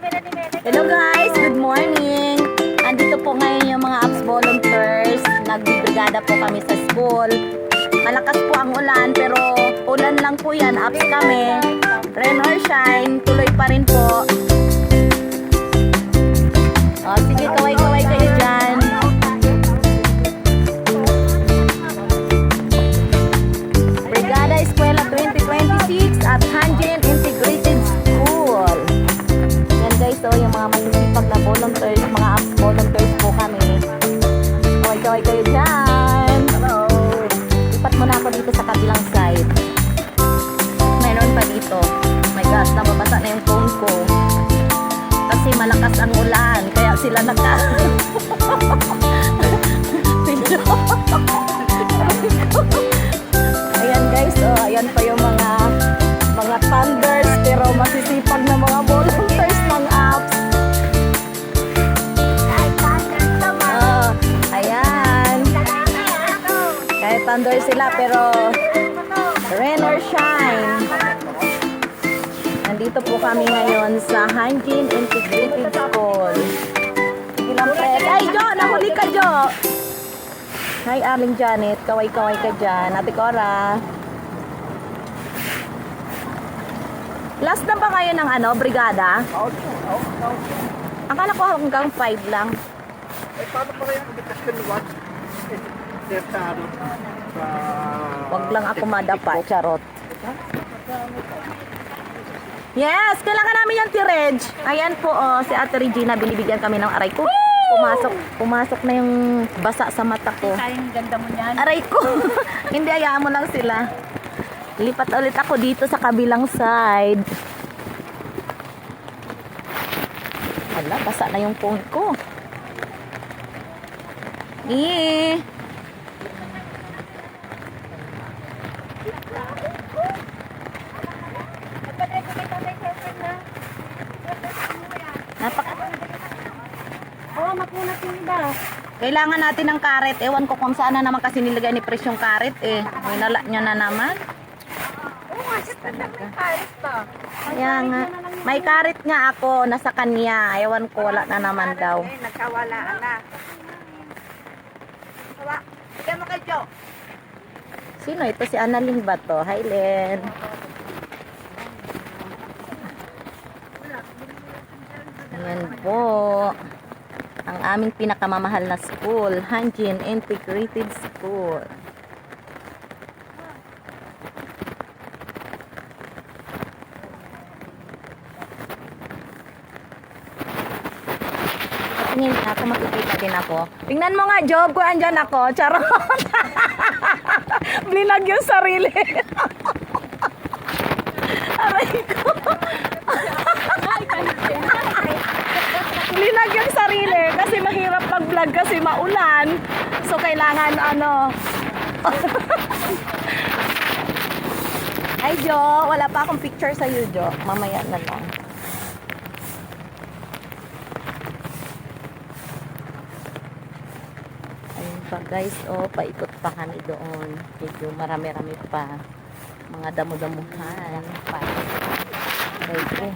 Hello guys, good morning. Andito po ngayon yung mga APS volunteers. Nagbibrigada po kami sa school. Malakas po ang ulan pero ulan lang po yan. APS kami. Rain or shine, tuloy pa rin po. O, sige, kaway-kaway kayo dyan. Brigada Eskwela 2026 at Hanjin Integrated School. Yan guys, so yung mga masisipag na volunteers, mga APS volunteers po kami. Kaway-kaway kayo dyan. Hello. Lipat muna ako dito sa kabilang side. Meron pa dito. My gosh, nababasa na yung phone ko. Kasi malakas ang ulan, kaya sila naka... Ayan guys, oh, ayan pa yung mga thunders, pero masisipag na mga volunteers ng APS. Ayan. Kahit thunder sila, pero rain or shine. Nandito po kami ngayon sa Hanjin Integrated School. Ilang press. Ay, Jo! Nahuli ka, Jo! Hi, Aling Janet. Kaway-kaway ka dyan. Ate Cora. Last na ba kayo ng brigada? Akala ko hanggang 5 lang. Eh, paano pa kaya mag-question one? Wag lang ako madapa, charot. Yes, kailangan namin yung T-Reg. Ayan po, oh, si Ate Regina, binibigyan kami ng aray ko. Pumasok na yung basa sa mata ko. Sayang ganda mo niyan. Aray ko. Hindi, hayaan mo lang sila. Lipat ulit ako dito sa kabilang side. Hala, basa na yung phone ko. Kailangan natin ng karet. Ewan ko kung saan na naman kasi nilagay ni Pres yung karet eh. Winala niya na naman. Kaya nga. May karet nga ako. Nasa kanya. Ewan ko. Wala na naman daw. Nagkawalaan na. Bigyan mo kay Jo. Sino ito? Si Annalyn ba to? Hi, Len. Ayan po. Ang aming pinakamamahal na school, Hanjin Integrated School. Tingin ako, makikita din ako. Tingnan mo nga, Job, kung andyan ako. Charot. Blinag yung sarili. Aray ko. Blinag yung sarili kasi mahirap mag-vlog kasi maulan. So, kailangan Ay, Jo, wala pa akong picture sa iyo, Jo. Mamaya na lang. Ayun pa, guys. Oh, paikot pa kami doon. Medyo marami-rami pa. Mga damo-damuhan. Ayun po.